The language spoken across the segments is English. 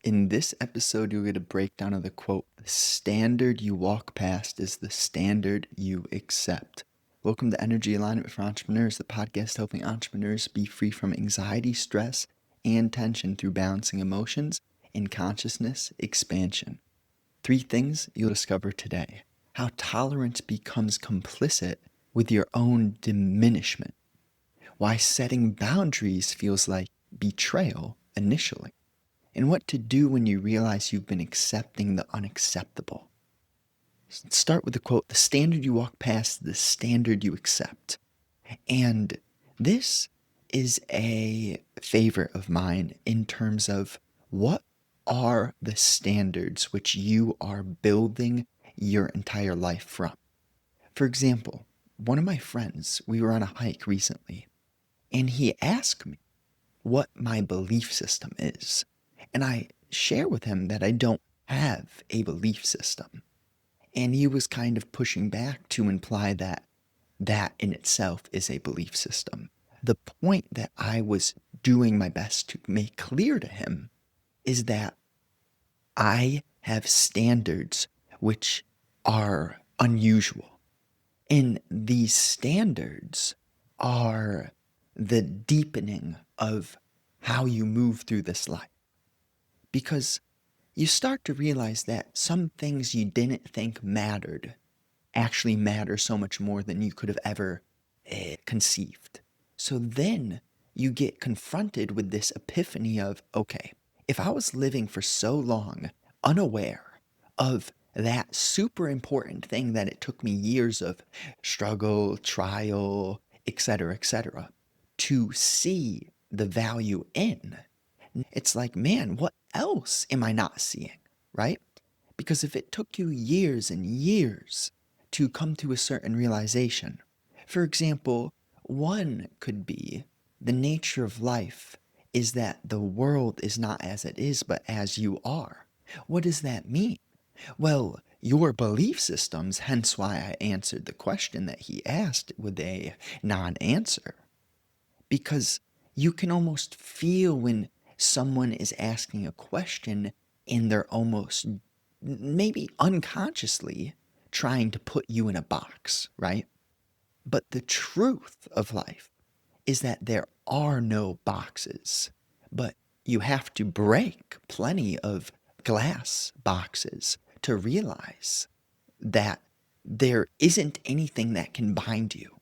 In this episode, you'll get a breakdown of the quote, "The standard you walk past is the standard you accept." Welcome to Energy Alignment for Entrepreneurs, the podcast helping entrepreneurs be free from anxiety, stress, and tension through balancing emotions and consciousness expansion. 3 things you'll discover today: how tolerance becomes complicit with your own diminishment, why setting boundaries feels like betrayal initially, and what to do when you realize you've been accepting the unacceptable. Let's start with the quote, "The standard you walk past, the standard you accept." And this is a favorite of mine in terms of what are the standards which you are building your entire life from. For example, one of my friends, we were on a hike recently, and he asked me what my belief system is. And I share with him that I don't have a belief system. And he was kind of pushing back to imply that that in itself is a belief system. The point that I was doing my best to make clear to him is that I have standards which are unusual. And these standards are the deepening of how you move through this life. Because you start to realize that some things you didn't think mattered actually matter so much more than you could have ever conceived. So then you get confronted with this epiphany of, okay, if I was living for so long unaware of that super important thing that it took me years of struggle, trial, etc., to see the value in, it's like, man, what else am I not seeing, right? Because if it took you years and years to come to a certain realization, for example, one could be the nature of life is that the world is not as it is, but as you are. What does that mean? Well, your belief systems, hence why I answered the question that he asked with a non answer, because you can almost feel when someone is asking a question and they're almost maybe unconsciously trying to put you in a box, right? But the truth of life is that there are no boxes, but you have to break plenty of glass boxes to realize that there isn't anything that can bind you.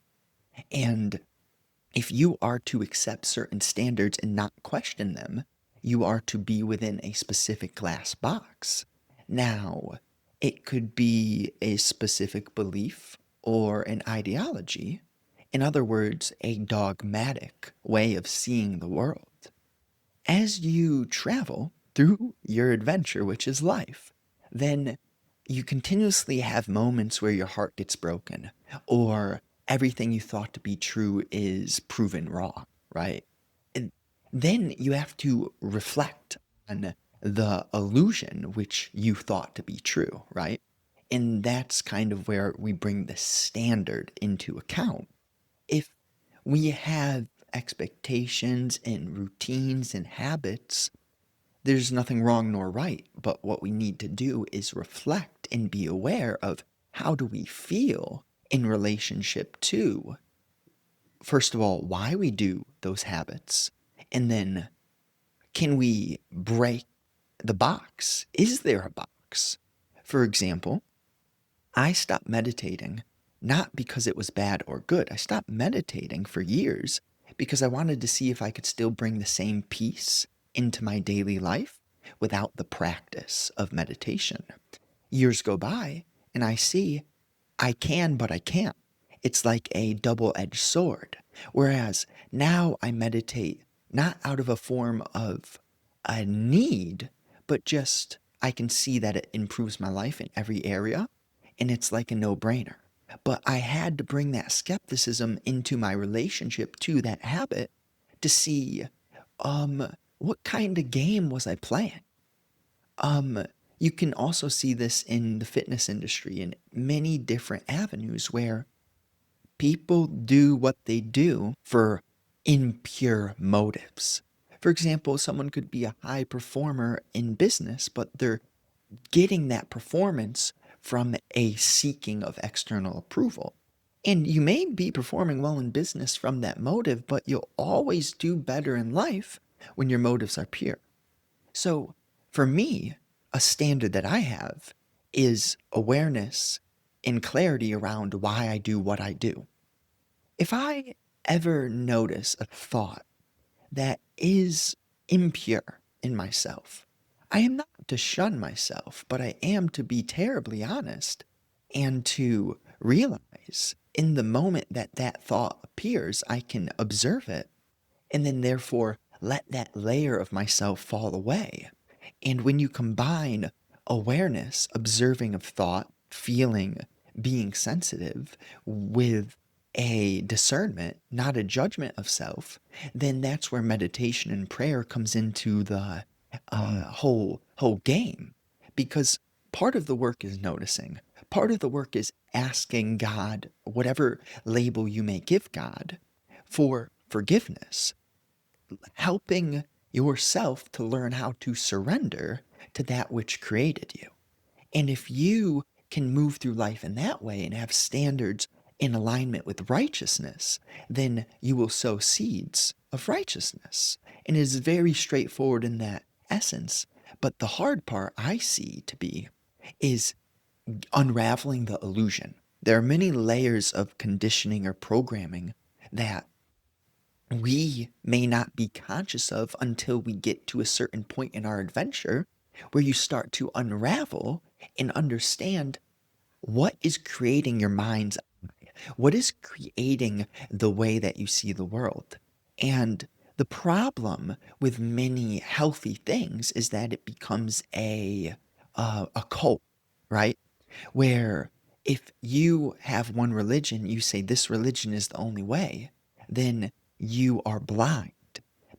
And if you are to accept certain standards and not question them, you are to be within a specific glass box. Now, it could be a specific belief or an ideology. In other words, a dogmatic way of seeing the world. As you travel through your adventure, which is life, then you continuously have moments where your heart gets broken, or everything you thought to be true is proven wrong, right? And then you have to reflect on the illusion which you thought to be true, right? And that's kind of where we bring the standard into account. If we have expectations and routines and habits, there's nothing wrong nor right, but what we need to do is reflect and be aware of how do we feel in relationship to, first of all, why we do those habits, and then can we break the box? Is there a box? For example, I stopped meditating not because it was bad or good. I stopped meditating for years because I wanted to see if I could still bring the same peace into my daily life without the practice of meditation. Years go by and I see I can, but I can't. It's like a double edged sword. Whereas now I meditate not out of a form of a need, but just I can see that it improves my life in every area, and it's like a no brainer. But I had to bring that skepticism into my relationship to that habit to see what kind of game was I playing? Um, you can also see this in the fitness industry in many different avenues where people do what they do for impure motives. For example, someone could be a high performer in business, but they're getting that performance from a seeking of external approval. And you may be performing well in business from that motive, but you'll always do better in life when your motives are pure. So, for me, a standard that I have is awareness and clarity around why I do what I do. If I ever notice a thought that is impure in myself, I am not to shun myself, but I am to be terribly honest and to realize in the moment that that thought appears, I can observe it and then therefore let that layer of myself fall away. And when you combine awareness, observing of thought, feeling, being sensitive with a discernment, not a judgment of self, then that's where meditation and prayer comes into the whole game. Because part of the work is noticing. Part of the work is asking God, whatever label you may give God, for forgiveness, helping yourself to learn how to surrender to that which created you. And if you can move through life in that way and have standards in alignment with righteousness, then you will sow seeds of righteousness. And it is very straightforward in that essence. But the hard part I see to be is unraveling the illusion. There are many layers of conditioning or programming that we may not be conscious of until we get to a certain point in our adventure where you start to unravel and understand what is creating your mind's eye, what is creating the way that you see the world. And the problem with many healthy things is that it becomes a cult, right? Where if you have one religion, you say this religion is the only way, then you are blind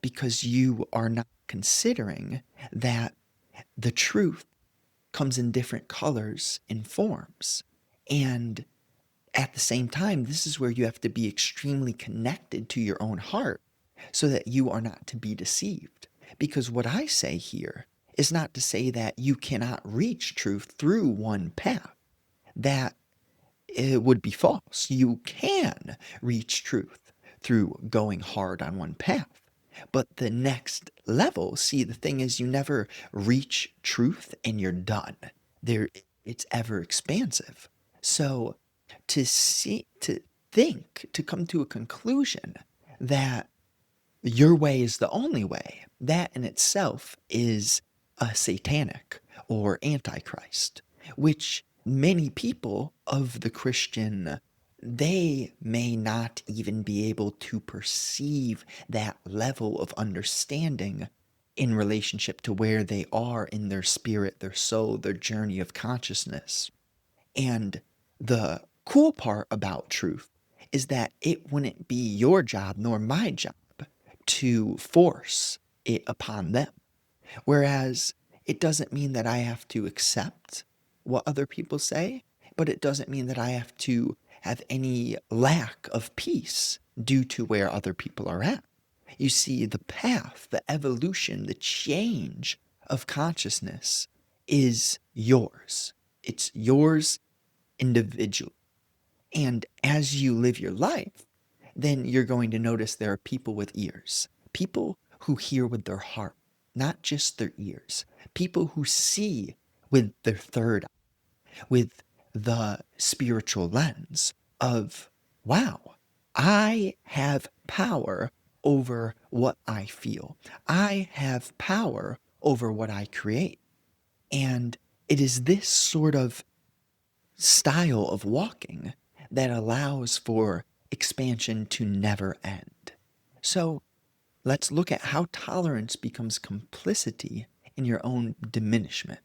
because you are not considering that the truth comes in different colors and forms. And at the same time, this is where you have to be extremely connected to your own heart so that you are not to be deceived. Because what I say here is not to say that you cannot reach truth through one path. That it would be false. You can reach truth through going hard on one path. But the next level, see, the thing is, you never reach truth and you're done. There, it's ever expansive. So to think, to come to a conclusion that your way is the only way, that in itself is a satanic or antichrist, which many people of the Christian, they may not even be able to perceive that level of understanding in relationship to where they are in their spirit, their soul, their journey of consciousness. And the cool part about truth is that it wouldn't be your job nor my job to force it upon them. Whereas it doesn't mean that I have to accept what other people say, but it doesn't mean that I have to have any lack of peace due to where other people are at. You see, the path, the evolution, the change of consciousness is yours. It's yours individually. And as you live your life, then you're going to notice there are people with ears, people who hear with their heart, not just their ears, people who see with their third eye, with the spiritual lens of, wow, I have power over what I feel. I have power over what I create. And it is this sort of style of walking that allows for expansion to never end. So let's look at how tolerance becomes complicity in your own diminishment.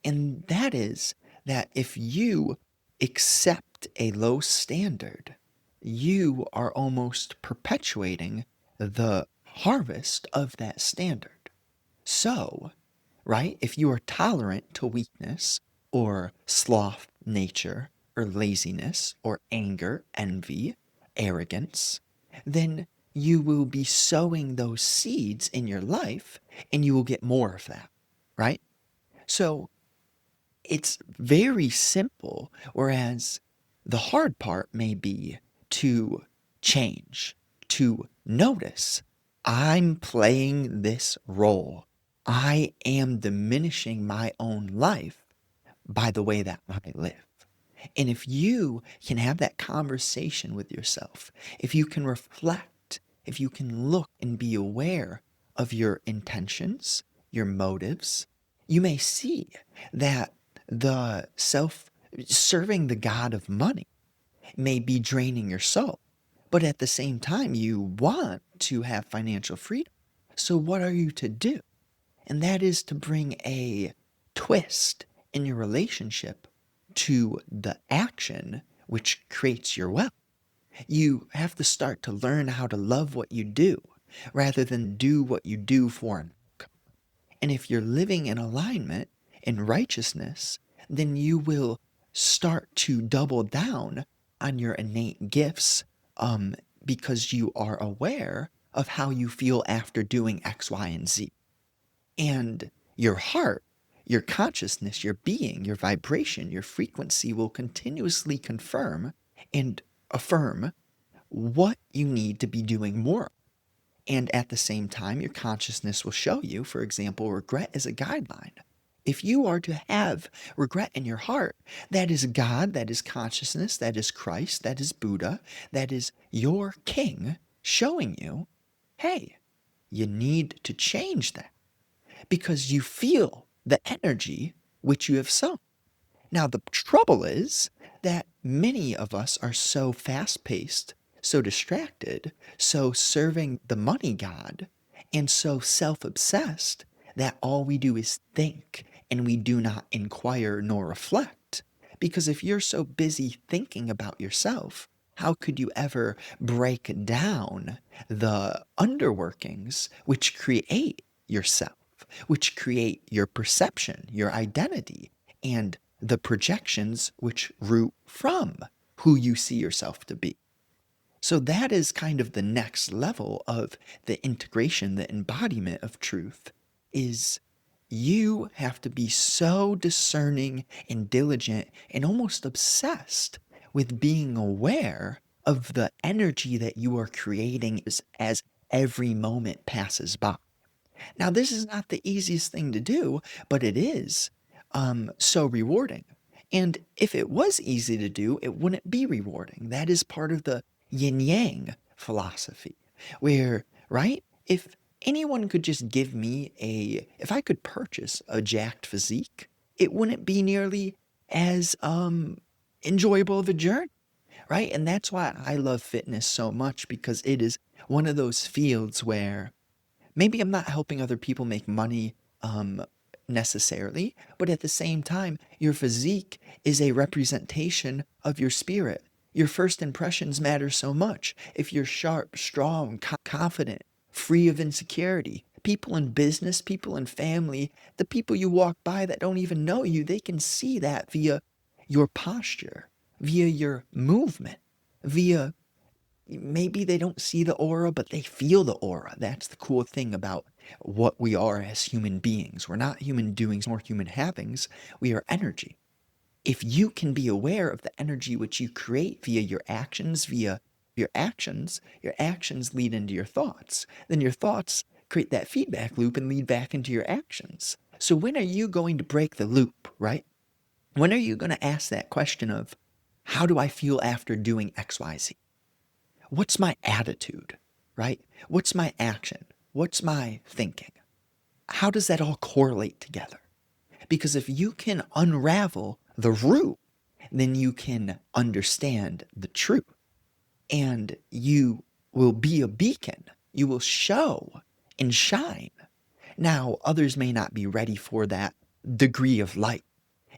And that is that if you accept a low standard, you are almost perpetuating the harvest of that standard. So, right, if you are tolerant to weakness or sloth nature or laziness or anger, envy, arrogance, then you will be sowing those seeds in your life and you will get more of that, right? So it's very simple, whereas the hard part may be to change, to notice I'm playing this role. I am diminishing my own life by the way that I live. And if you can have that conversation with yourself, if you can reflect, if you can look and be aware of your intentions, your motives, you may see that the self serving the God of money may be draining your soul. But at the same time, you want to have financial freedom. So, what are you to do? And that is to bring a twist in your relationship to the action which creates your wealth. You have to start to learn how to love what you do rather than do what you do for an outcome. And if you're living in alignment in righteousness, then you will start to double down on your innate gifts because you are aware of how you feel after doing X, Y, and Z. And your heart, your consciousness, your being, your vibration, your frequency will continuously confirm and affirm what you need to be doing more. And at the same time, your consciousness will show you, for example, regret is a guideline. If you are to have regret in your heart, that is God, that is consciousness, that is Christ, that is Buddha, that is your king showing you, hey, you need to change that because you feel the energy which you have sown. Now, the trouble is that many of us are so fast paced, so distracted, so serving the money god, and so self obsessed that all we do is think and we do not inquire nor reflect. Because if you're so busy thinking about yourself, how could you ever break down the underworkings which create yourself, which create your perception, your identity, and the projections which root from who you see yourself to be? So that is kind of the next level of the integration, the embodiment of truth is you have to be so discerning and diligent and almost obsessed with being aware of the energy that you are creating as every moment passes by. Now, this is not the easiest thing to do, but it is so rewarding. And if it was easy to do, it wouldn't be rewarding. That is part of the yin yang philosophy, where, right? If anyone could just give me if I could purchase a jacked physique, it wouldn't be nearly as enjoyable of a journey, right? And that's why I love fitness so much because it is one of those fields where maybe I'm not helping other people make money necessarily, but at the same time, your physique is a representation of your spirit. Your first impressions matter so much. If you're sharp, strong, confident, free of insecurity, people in business, people in family, the people you walk by that don't even know you, they can see that via your posture, via your movement, via maybe they don't see the aura, but they feel the aura. That's the cool thing about what we are as human beings. We're not human doings nor human havings. We are energy. If you can be aware of the energy which you create via your actions lead into your thoughts. Then your thoughts create that feedback loop and lead back into your actions. So when are you going to break the loop, right? When are you going to ask that question of, how do I feel after doing XYZ? What's my attitude, right? What's my action? What's my thinking? How does that all correlate together? Because if you can unravel the root, then you can understand the truth and you will be a beacon. You will show and shine. Now, others may not be ready for that degree of light,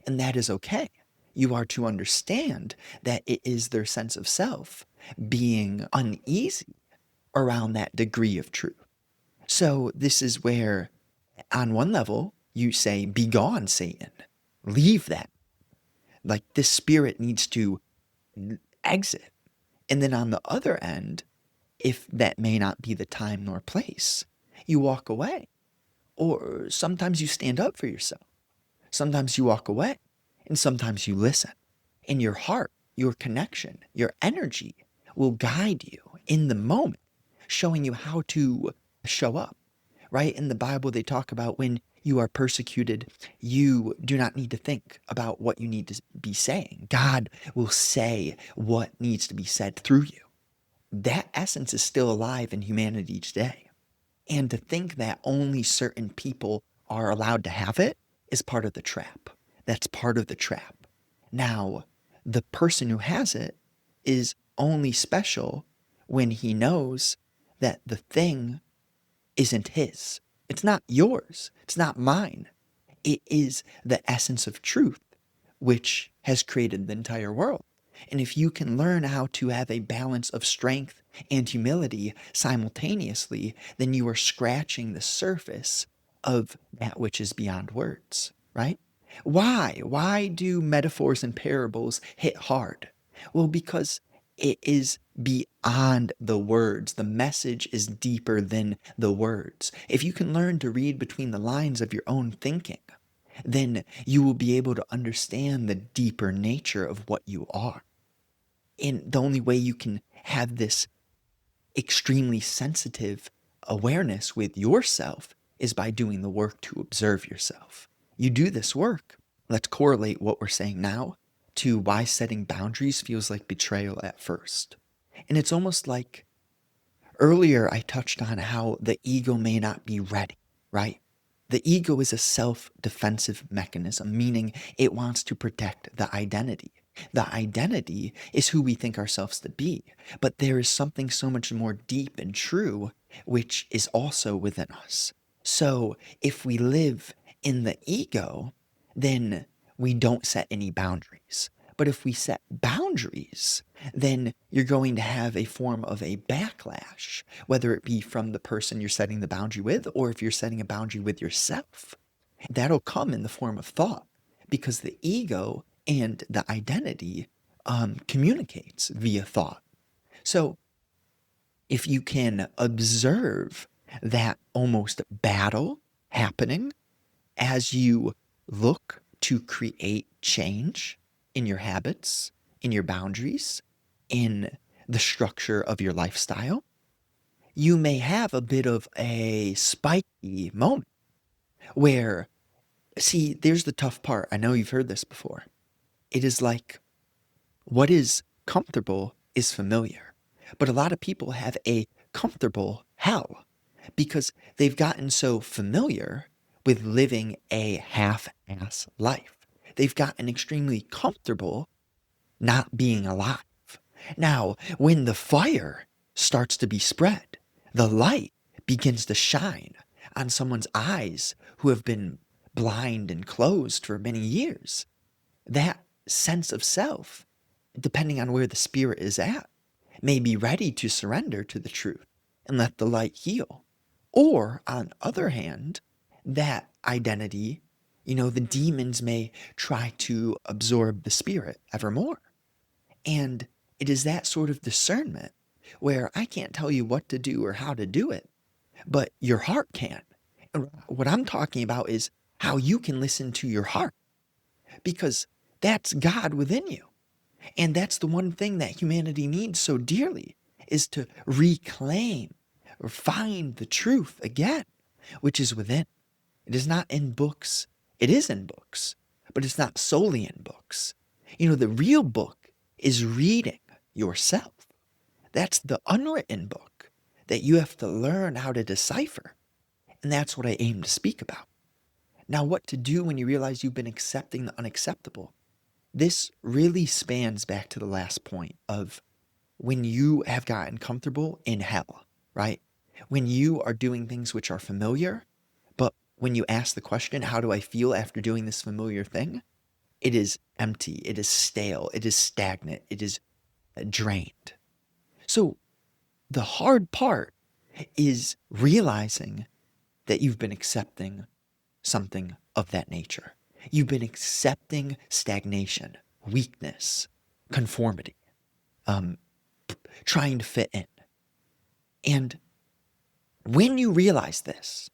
and that is okay. You are to understand that it is their sense of self being uneasy around that degree of truth. So, this is where, on one level, you say, "Be gone, Satan. Leave that." Like this spirit needs to exit. And then on the other end, if that may not be the time nor place, you walk away. Or sometimes you stand up for yourself. Sometimes you walk away. And sometimes you listen. And your heart, your connection, your energy will guide you in the moment, showing you how to show up. Right? In the Bible, they talk about when you are persecuted, you do not need to think about what you need to be saying. God will say what needs to be said through you. That essence is still alive in humanity today. And to think that only certain people are allowed to have it is part of the trap. That's part of the trap. Now, the person who has it is only special when he knows that the thing isn't his. It's not yours. It's not mine. It is the essence of truth, which has created the entire world. And if you can learn how to have a balance of strength and humility simultaneously, then you are scratching the surface of that which is beyond words, right? Why? Why do metaphors and parables hit hard? Well, because it is beyond the words. The message is deeper than the words. If you can learn to read between the lines of your own thinking, then you will be able to understand the deeper nature of what you are. And the only way you can have this extremely sensitive awareness with yourself is by doing the work to observe yourself. You do this work. Let's correlate what we're saying now to why setting boundaries feels like betrayal at first. And it's almost like earlier I touched on how the ego may not be ready, right? The ego is a self-defensive mechanism, meaning it wants to protect the identity. The identity is who we think ourselves to be, but there is something so much more deep and true, which is also within us. So if we live in the ego, then we don't set any boundaries. But if we set boundaries, then you're going to have a form of a backlash, whether it be from the person you're setting the boundary with, or if you're setting a boundary with yourself. That'll come in the form of thought, because the ego and the identity communicates via thought. So if you can observe that almost battle happening as you look to create change in your habits, in your boundaries, in the structure of your lifestyle, you may have a bit of a spiky moment where, see, there's the tough part. I know you've heard this before. It is like what is comfortable is familiar. But a lot of people have a comfortable hell because they've gotten so familiar with living a half-ass life. They've gotten extremely comfortable not being alive. Now, when the fire starts to be spread, the light begins to shine on someone's eyes who have been blind and closed for many years. That sense of self, depending on where the spirit is at, may be ready to surrender to the truth and let the light heal. Or, on the other hand, that identity, the demons may try to absorb the spirit evermore. And it is that sort of discernment where I can't tell you what to do or how to do it, but your heart can. And what I'm talking about is how you can listen to your heart, because that's God within you. And that's the one thing that humanity needs so dearly, is to reclaim or find the truth again, which is within. It is not in books. It is in books, but it's not solely in books. The real book is reading yourself. That's the unwritten book that you have to learn how to decipher. And that's what I aim to speak about. Now, what to do when you realize you've been accepting the unacceptable? This really spans back to the last point of when you have gotten comfortable in hell, right? When you are doing things which are familiar, but when you ask the question, how do I feel after doing this familiar thing? It is empty, it is stale, it is stagnant, it is drained. So the hard part is realizing that you've been accepting something of that nature. You've been accepting stagnation, weakness, conformity, trying to fit in. And when you realize this,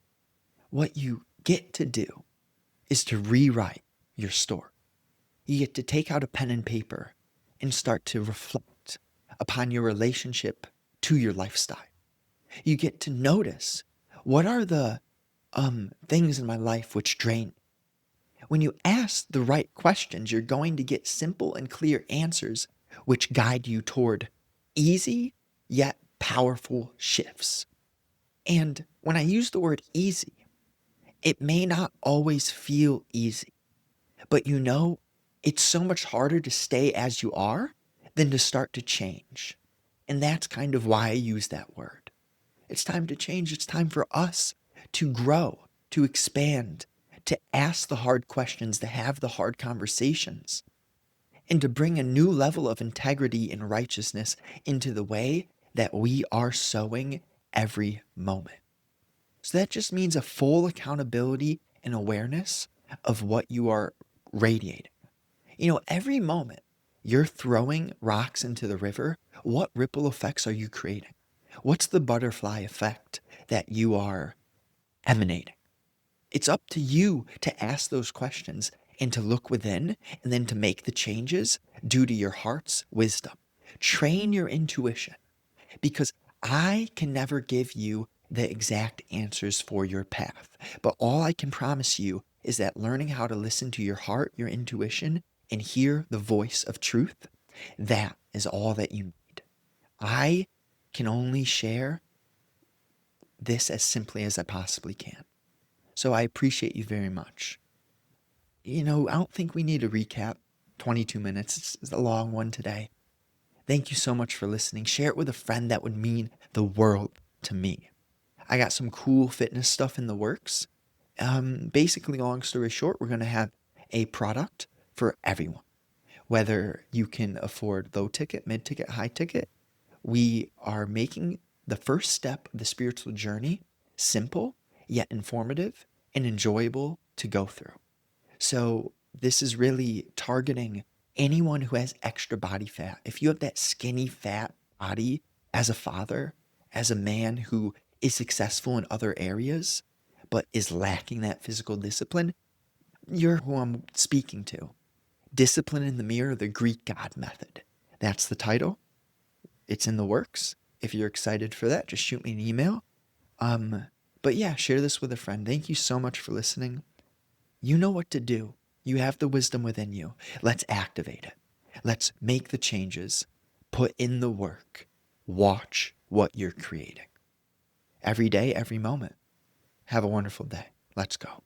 what you get to do is to rewrite your story. You get to take out a pen and paper and start to reflect upon your relationship to your lifestyle. You get to notice, what are the things in my life which drain me? When you ask the right questions, you're going to get simple and clear answers which guide you toward easy yet powerful shifts. And when I use the word easy, it may not always feel easy, but it's so much harder to stay as you are than to start to change. And that's kind of why I use that word. It's time to change. It's time for us to grow, to expand, to ask the hard questions, to have the hard conversations, and to bring a new level of integrity and righteousness into the way that we are sowing every moment. So that just means a full accountability and awareness of what you are radiating. Every moment you're throwing rocks into the river, what ripple effects are you creating? What's the butterfly effect that you are emanating? It's up to you to ask those questions and to look within and then to make the changes due to your heart's wisdom. Train your intuition, because I can never give you the exact answers for your path. But all I can promise you is that learning how to listen to your heart, your intuition, and hear the voice of truth, that is all that you need. I can only share this as simply as I possibly can. So I appreciate you very much. I don't think we need to recap 22 minutes. It's a long one today. Thank you so much for listening. Share it with a friend. That would mean the world to me. I got some cool fitness stuff in the works. Basically, long story short, we're going to have a product for everyone. Whether you can afford low ticket, mid ticket, high ticket, we are making the first step of the spiritual journey simple, yet informative and enjoyable to go through. So this is really targeting anyone who has extra body fat. If you have that skinny, fat body as a father, as a man who is successful in other areas, but is lacking that physical discipline, you're who I'm speaking to. Discipline in the Mirror, the Greek God Method. That's the title. It's in the works. If you're excited for that, just shoot me an email. But yeah, share this with a friend. Thank you so much for listening. You know what to do. You have the wisdom within you. Let's activate it. Let's make the changes. Put in the work. Watch what you're creating. Every day, every moment. Have a wonderful day. Let's go.